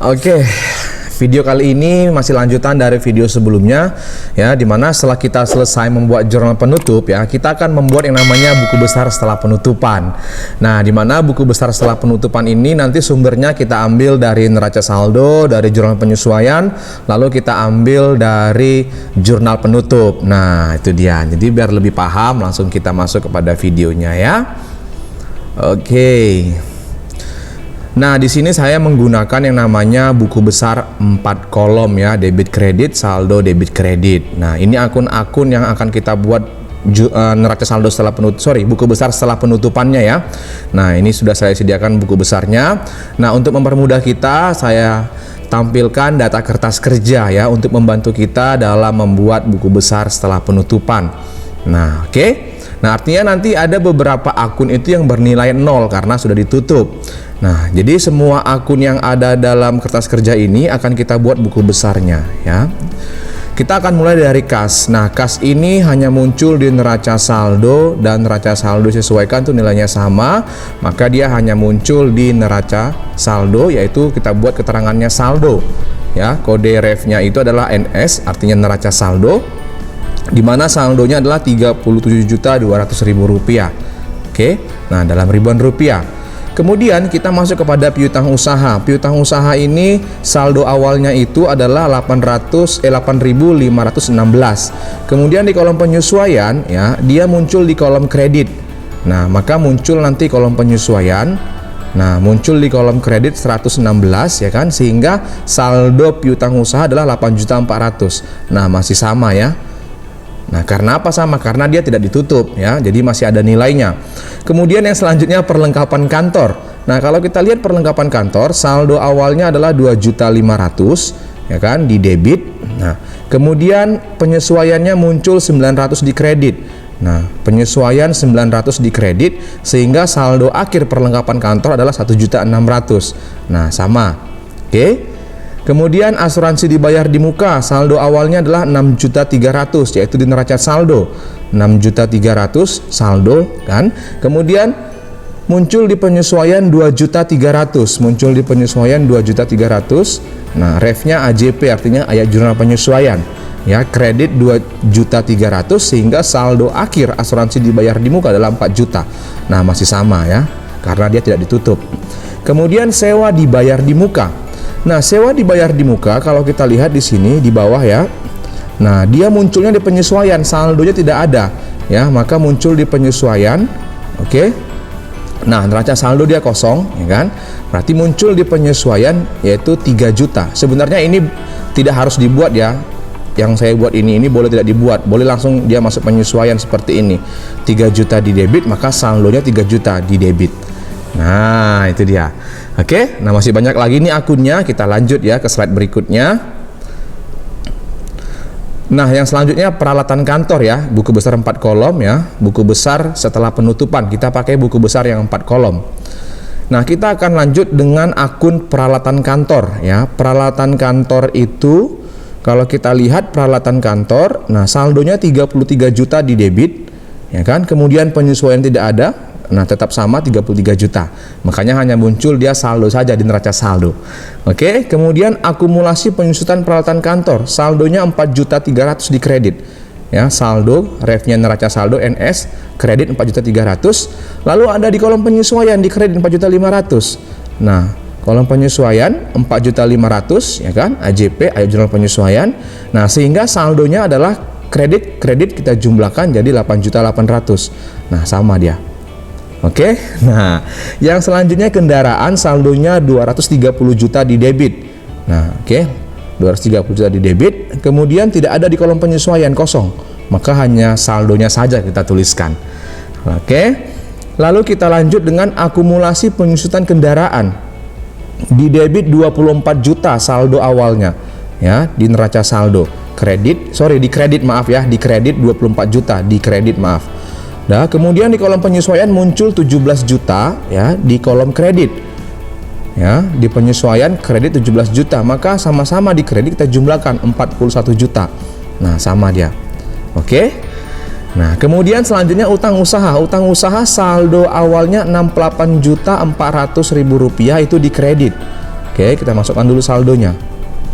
Oke, video kali ini masih lanjutan dari video sebelumnya ya, dimana setelah kita selesai membuat jurnal penutup ya, kita akan membuat yang namanya buku besar setelah penutupan. Nah, dimana buku besar setelah penutupan ini nanti sumbernya kita ambil dari neraca saldo, dari jurnal penyesuaian, lalu kita ambil dari jurnal penutup. Nah, itu dia. Jadi biar lebih paham, langsung kita masuk kepada videonya ya. Oke. Nah, di sini saya menggunakan yang namanya buku besar 4 kolom ya, debit kredit, saldo, debit kredit. Nah, ini akun-akun yang akan kita buat neraca saldo setelah buku besar setelah penutupannya ya. Nah, ini sudah saya sediakan buku besarnya. Nah, untuk mempermudah kita, saya tampilkan data kertas kerja ya, untuk membantu kita dalam membuat buku besar setelah penutupan. Nah, oke. Nah, artinya nanti ada beberapa akun itu yang bernilai 0 karena sudah ditutup. Nah, jadi semua akun yang ada dalam kertas kerja ini akan kita buat buku besarnya ya. Kita akan mulai dari kas. Nah, kas ini hanya muncul di neraca saldo, dan neraca saldo disesuaikan tuh nilainya sama, maka dia hanya muncul di neraca saldo, yaitu kita buat keterangannya saldo ya. Kode refnya itu adalah NS, artinya neraca saldo, di mana saldonya adalah Rp37.200.000. Oke. Nah, dalam ribuan rupiah. Kemudian kita masuk kepada piutang usaha. Piutang usaha ini saldo awalnya itu adalah 8.516. Kemudian di kolom penyesuaian ya, dia muncul di kolom kredit. Nah, maka muncul nanti kolom penyesuaian. Nah, muncul di kolom kredit 116 ya kan, sehingga saldo piutang usaha adalah 8.400.000. Nah, masih sama ya. Nah, karena apa sama? Karena dia tidak ditutup ya, jadi masih ada nilainya. Kemudian yang selanjutnya perlengkapan kantor. Nah, kalau kita lihat perlengkapan kantor, saldo awalnya adalah 2.500.000 ya kan, di debit. Nah, kemudian penyesuaiannya muncul 900 di kredit. Nah, penyesuaian 900 di kredit, sehingga saldo akhir perlengkapan kantor adalah 1.600.000. Nah, sama. Oke. Kemudian asuransi dibayar di muka, saldo awalnya adalah 6.300.000, yaitu di neraca saldo 6.300.000 saldo kan. Kemudian muncul di penyesuaian 2.300.000, muncul di penyesuaian 2.300.000. Nah, refnya AJP, artinya ayat jurnal penyesuaian ya, kredit 2.300.000, sehingga saldo akhir asuransi dibayar di muka adalah 4 juta. Nah, masih sama ya, karena dia tidak ditutup. Kemudian sewa dibayar di muka. Nah, sewa dibayar di muka, kalau kita lihat di sini di bawah ya. Nah, dia munculnya di penyesuaian, saldonya tidak ada ya, maka muncul di penyesuaian. Oke. Nah, neraca saldo dia kosong ya kan. Berarti muncul di penyesuaian yaitu 3 juta. Sebenarnya ini tidak harus dibuat ya. Yang saya buat ini boleh tidak dibuat, boleh langsung dia masuk penyesuaian seperti ini. 3 juta di debit, maka saldonya 3 juta di debit. Nah, itu dia. Oke, nah masih banyak lagi nih akunnya. Kita lanjut ya ke slide berikutnya. Nah, yang selanjutnya peralatan kantor ya, buku besar 4 kolom ya, buku besar setelah penutupan. Kita pakai buku besar yang 4 kolom. Nah, kita akan lanjut dengan akun peralatan kantor ya. Peralatan kantor itu kalau kita lihat peralatan kantor, nah saldonya 33 juta di debit ya kan. Kemudian penyesuaian tidak ada. Nah, tetap sama 33 juta. Makanya hanya muncul dia saldo saja di neraca saldo. Oke, kemudian akumulasi penyusutan peralatan kantor. Saldonya 4.300.000 di kredit. Ya, saldo refnya neraca saldo NS, kredit 4.300.000. Lalu ada di kolom penyesuaian di kredit 4.500.000. Nah, kolom penyesuaian 4.500.000 ya kan, AJP, ayat jurnal penyesuaian. Nah, sehingga saldonya adalah kredit kita jumlahkan jadi 8.800.000. Nah, sama dia. Oke, nah yang selanjutnya kendaraan, saldonya 230 juta di debit. Nah, oke, 230 juta di debit. Kemudian tidak ada di kolom penyesuaian, kosong, maka hanya saldonya saja kita tuliskan. Oke, lalu kita lanjut dengan akumulasi penyusutan kendaraan. Di debit 24 juta saldo awalnya ya, di neraca saldo. Di kredit 24 juta di kredit, maaf. Nah, kemudian di kolom penyesuaian muncul 17 juta ya di kolom kredit. Ya, di penyesuaian kredit 17 juta, maka sama-sama di kredit kita jumlahkan 41 juta. Nah, sama dia. Oke. Nah, kemudian selanjutnya utang usaha. Utang usaha saldo awalnya Rp68.400.000 itu di kredit. Oke, kita masukkan dulu saldonya.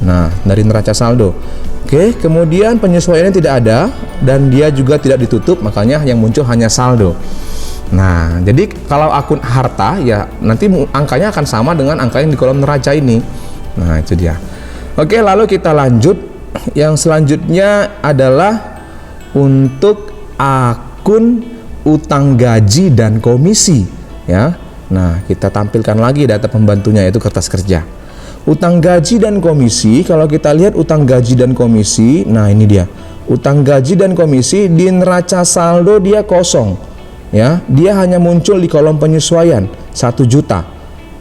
Nah, dari neraca saldo. Oke, kemudian penyesuaiannya tidak ada dan dia juga tidak ditutup, makanya yang muncul hanya saldo. Nah, jadi kalau akun harta ya nanti angkanya akan sama dengan angka yang di kolom neraca ini. Nah, itu dia. Oke, lalu kita lanjut. Yang selanjutnya adalah untuk akun utang gaji dan komisi, ya. Nah, kita tampilkan lagi data pembantunya, yaitu kertas kerja. Utang gaji dan komisi, kalau kita lihat utang gaji dan komisi, nah ini dia. Utang gaji dan komisi di neraca saldo dia kosong, ya. Dia hanya muncul di kolom penyesuaian 1 juta.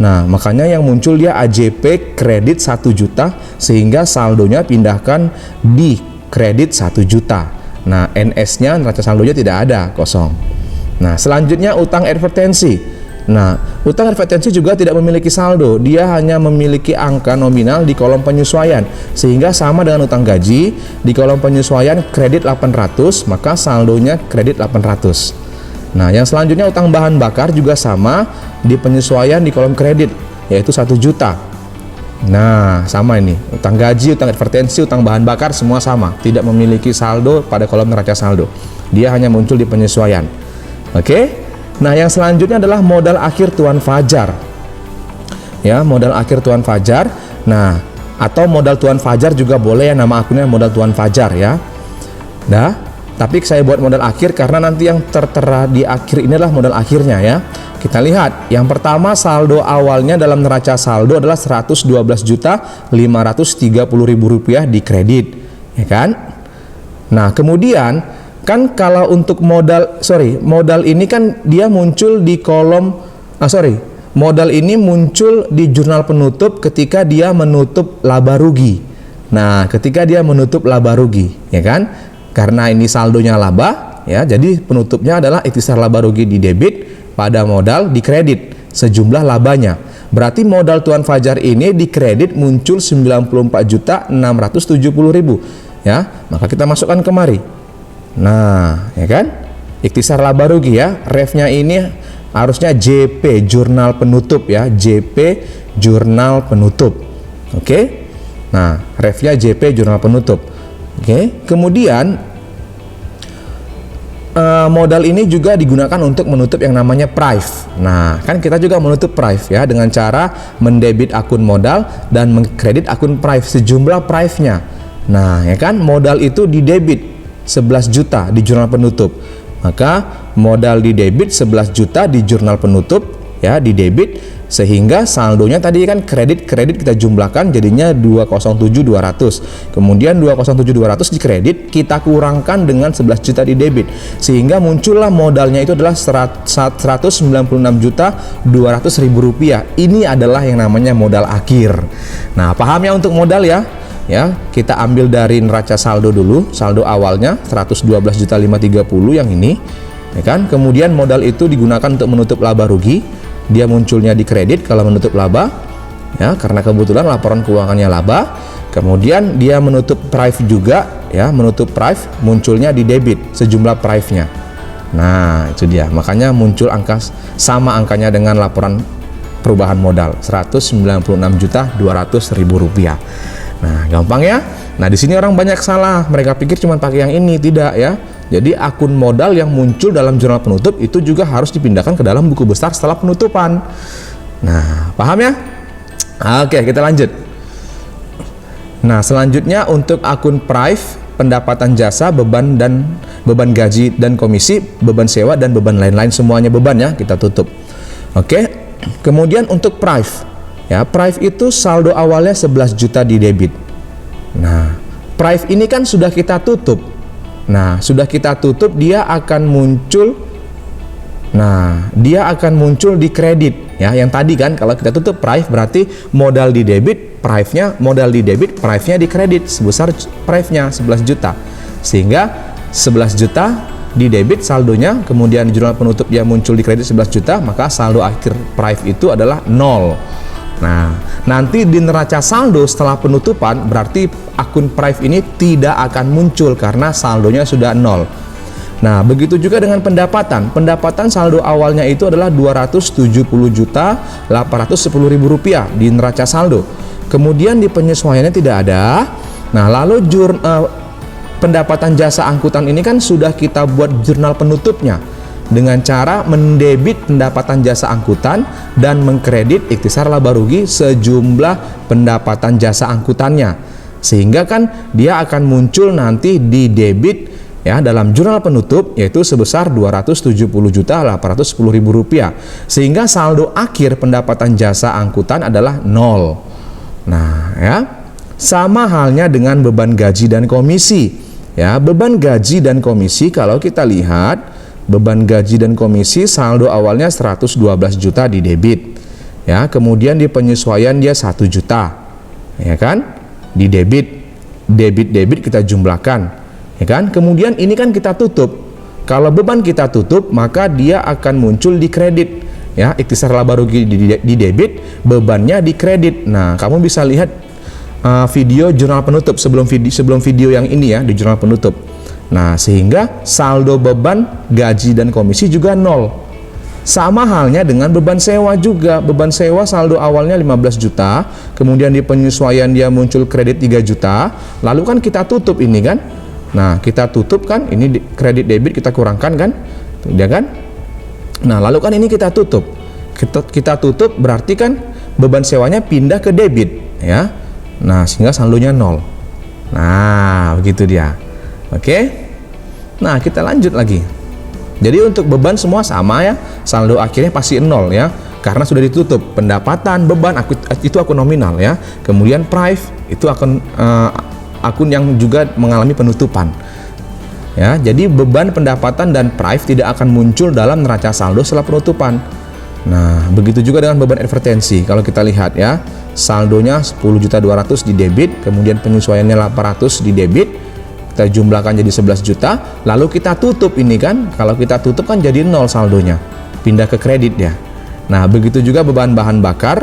Nah, makanya yang muncul dia AJP kredit 1 juta, sehingga saldonya pindahkan di kredit 1 juta. Nah, NS-nya neraca saldonya tidak ada, kosong. Nah, selanjutnya utang advertensi. Nah, utang advertensi juga tidak memiliki saldo, dia hanya memiliki angka nominal di kolom penyesuaian, sehingga sama dengan utang gaji, di kolom penyesuaian kredit 800, maka saldonya kredit 800. Nah, yang selanjutnya utang bahan bakar juga sama, di penyesuaian di kolom kredit, yaitu 1 juta. Nah, sama ini, utang gaji, utang advertensi, utang bahan bakar semua sama, tidak memiliki saldo pada kolom neraca saldo, dia hanya muncul di penyesuaian. Oke. Nah, yang selanjutnya adalah modal akhir Tuan Fajar, ya, modal akhir Tuan Fajar. Nah, atau modal Tuan Fajar juga boleh ya, nama akunnya modal Tuan Fajar, ya. Nah, tapi saya buat modal akhir karena nanti yang tertera di akhir ini adalah modal akhirnya, ya. Kita lihat, yang pertama saldo awalnya dalam neraca saldo adalah Rp112.530.000 di kredit, ya kan? Nah, kemudian kan kalau untuk modal ini kan dia muncul di kolom modal ini muncul di jurnal penutup ketika dia menutup laba rugi. Nah, ketika dia menutup laba rugi, ya kan? Karena ini saldonya laba, ya, jadi penutupnya adalah ikhtisar laba rugi di debit pada modal di kredit sejumlah labanya. Berarti modal Tuan Fajar ini di kredit muncul 94.670.000, ya. Maka kita masukkan kemari. Nah, ya kan? Ikhtisar laba rugi, ya. Refnya ini harusnya JP jurnal penutup, ya. JP jurnal penutup. Oke. Nah, refnya JP jurnal penutup. Oke. Kemudian modal ini juga digunakan untuk menutup yang namanya prive. Nah, kan kita juga menutup prive, ya, dengan cara mendebit akun modal dan mengkredit akun prive sejumlah prive-nya. Nah, ya kan, modal itu didebit 11 juta di jurnal penutup. Maka modal didebit 11 juta di jurnal penutup, ya, didebit, sehingga saldonya tadi kan kredit kita jumlahkan jadinya 207.200. Kemudian 207.200 di kredit kita kurangkan dengan 11 juta di debit, sehingga muncullah modalnya itu adalah Rp196.200.000. Ini adalah yang namanya modal akhir. Nah, paham ya untuk modal, ya? Ya, kita ambil dari neraca saldo dulu, saldo awalnya 112.530 yang ini, ya kan? Kemudian modal itu digunakan untuk menutup laba rugi. Dia munculnya di kredit kalau menutup laba, ya, karena kebetulan laporan keuangannya laba. Kemudian dia menutup prive juga, ya, menutup prive munculnya di debit sejumlah prive-nya. Nah, itu dia. Makanya muncul angka sama angkanya dengan laporan perubahan modal, Rp196.200.000. Nah, gampang ya. Nah, di sini orang banyak salah. Mereka pikir cuma pakai yang ini, tidak, ya. Jadi akun modal yang muncul dalam jurnal penutup itu juga harus dipindahkan ke dalam buku besar setelah penutupan. Nah, paham ya? Oke, kita lanjut. Nah, selanjutnya untuk akun prive, pendapatan jasa, beban gaji dan komisi, beban sewa dan beban lain-lain, semuanya beban, ya, kita tutup. Oke. Kemudian untuk prive, ya, prive itu saldo awalnya 11 juta di debit. Nah, prive ini kan sudah kita tutup. Nah, sudah kita tutup, dia akan muncul. Nah, dia akan muncul di kredit, ya. Yang tadi kan kalau kita tutup prive berarti modal di debit, prive-nya modal di debit, prive-nya di kredit sebesar prive-nya 11 juta. Sehingga 11 juta di debit saldonya, kemudian jurnal penutup dia muncul di kredit 11 juta, maka saldo akhir prive itu adalah 0. Nah, nanti di neraca saldo setelah penutupan berarti akun prive ini tidak akan muncul karena saldonya sudah 0. Nah, begitu juga dengan pendapatan. Pendapatan saldo awalnya itu adalah Rp270.810.000 di neraca saldo. Kemudian di penyesuaiannya tidak ada. Nah, lalu pendapatan jasa angkutan ini kan sudah kita buat jurnal penutupnya dengan cara mendebit pendapatan jasa angkutan dan mengkredit ikhtisar laba rugi sejumlah pendapatan jasa angkutannya. Sehingga kan dia akan muncul nanti di debit ya dalam jurnal penutup, yaitu sebesar Rp270.810.000, sehingga saldo akhir pendapatan jasa angkutan adalah 0. Nah ya, sama halnya dengan beban gaji dan komisi ya. Beban gaji dan komisi, kalau kita lihat beban gaji dan komisi saldo awalnya 112 juta di debit ya, kemudian di penyesuaian dia 1 juta ya kan, di debit kita jumlahkan ya kan. Kemudian ini kan kita tutup. Kalau beban kita tutup, maka dia akan muncul di kredit ya, ikhtisar laba rugi di debit, bebannya di kredit. Nah, kamu bisa lihat video jurnal penutup sebelum video yang ini ya, di jurnal penutup. Nah, sehingga saldo beban gaji dan komisi juga 0. Sama halnya dengan beban sewa juga. Beban sewa saldo awalnya 15 juta, kemudian di penyesuaian dia muncul kredit 3 juta, lalu kan kita tutup ini kan. Nah, kita tutup kan, ini kredit debit kita kurangkan kan, ya kan. Nah, lalu kan ini kita tutup. Kita tutup berarti kan beban sewanya pindah ke debit ya. Nah, sehingga saldonya 0. Nah, begitu dia. Oke. Nah, kita lanjut lagi. Jadi untuk beban semua sama ya, saldo akhirnya pasti 0 ya, karena sudah ditutup. Pendapatan, beban itu akun nominal ya. Kemudian prive itu akun yang juga mengalami penutupan. Ya, jadi beban, pendapatan dan prive tidak akan muncul dalam neraca saldo setelah penutupan. Nah, begitu juga dengan beban advertensi. Kalau kita lihat ya, saldonya 10.200.000 di debit, kemudian penyesuaiannya 800 di debit. Kita jumlahkan jadi 11 juta, lalu kita tutup ini kan. Kalau kita tutup kan jadi 0 saldonya, pindah ke kredit ya. Nah, begitu juga beban bahan bakar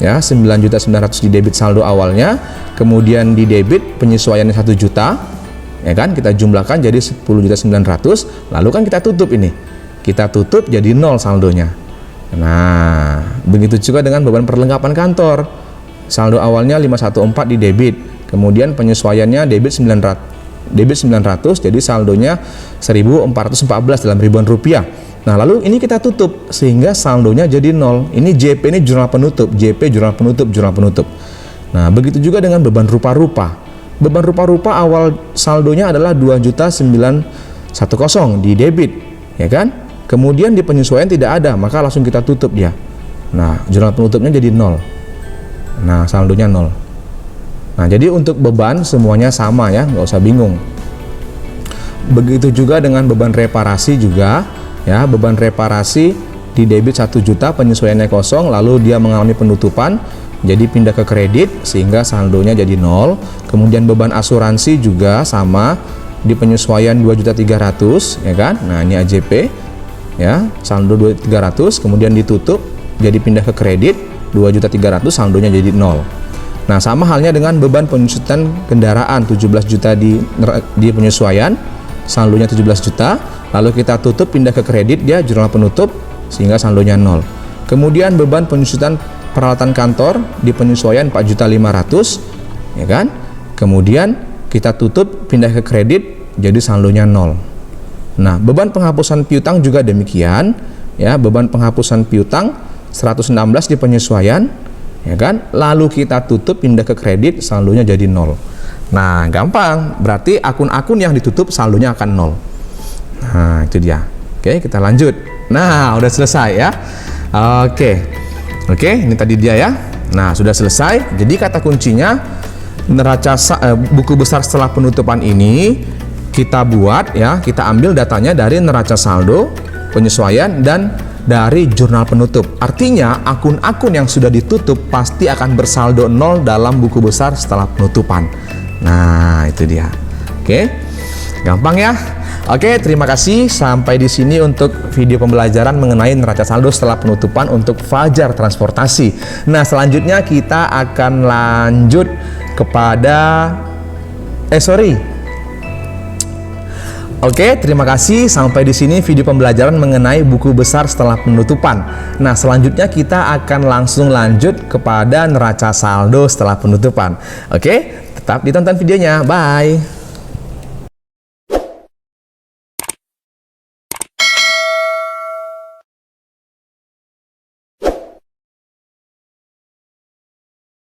ya, 9.900.000 di debit saldo awalnya, kemudian di debit penyesuaiannya 1 juta ya kan, kita jumlahkan jadi 10.900.000, lalu kan kita tutup ini. Kita tutup jadi 0 saldonya. Nah, begitu juga dengan beban perlengkapan kantor. Saldo awalnya 514 di debit, kemudian penyesuaiannya debit 900, jadi saldonya 1.414 dalam ribuan rupiah. Nah, lalu ini kita tutup sehingga saldonya jadi 0. Ini JP, ini jurnal penutup, JP jurnal penutup. Nah, begitu juga dengan beban rupa-rupa. Beban rupa-rupa awal saldonya adalah 2.910.000 di debit, ya kan? Kemudian di penyesuaian tidak ada, maka langsung kita tutup dia. Nah, jurnal penutupnya jadi 0. Nah, saldonya 0. Nah, jadi untuk beban semuanya sama ya, nggak usah bingung. Begitu juga dengan beban reparasi juga ya. Beban reparasi di debit 1 juta, penyesuaiannya kosong, lalu dia mengalami penutupan, jadi pindah ke kredit sehingga saldonya jadi 0. Kemudian beban asuransi juga sama, di penyesuaian 2.300.000 ya kan. Nah, ini AJP ya, saldo 2.300, kemudian ditutup jadi pindah ke kredit 2.300.000, saldonya jadi 0. Nah, sama halnya dengan beban penyusutan kendaraan 17 juta di penyesuaian, saldonya 17 juta, lalu kita tutup pindah ke kredit dia jurnal penutup sehingga saldonya 0. Kemudian beban penyusutan peralatan kantor di penyesuaian 4.500.000 ya kan. Kemudian kita tutup pindah ke kredit jadi saldonya 0. Nah, beban penghapusan piutang juga demikian ya. Beban penghapusan piutang 116 di penyesuaian ya kan, lalu kita tutup pindah ke kredit, saldonya jadi 0. Nah, gampang, berarti akun-akun yang ditutup saldonya akan 0. Nah, itu dia. Oke, kita lanjut. Nah, udah selesai ya. Oke, ini tadi dia ya. Nah, sudah selesai. Jadi kata kuncinya, neraca buku besar setelah penutupan ini kita buat ya, kita ambil datanya dari neraca saldo, penyesuaian, dan dari jurnal penutup. Artinya akun-akun yang sudah ditutup pasti akan bersaldo 0 dalam buku besar setelah penutupan. Nah, itu dia. Oke, gampang ya. Oke, terima kasih. Sampai di sini untuk video pembelajaran mengenai neraca saldo setelah penutupan untuk Fajar Transportasi. Nah, selanjutnya kita akan lanjut kepada Oke, terima kasih. Sampai di sini video pembelajaran mengenai buku besar setelah penutupan. Nah, selanjutnya kita akan langsung lanjut kepada neraca saldo setelah penutupan. Oke, tetap ditonton videonya. Bye.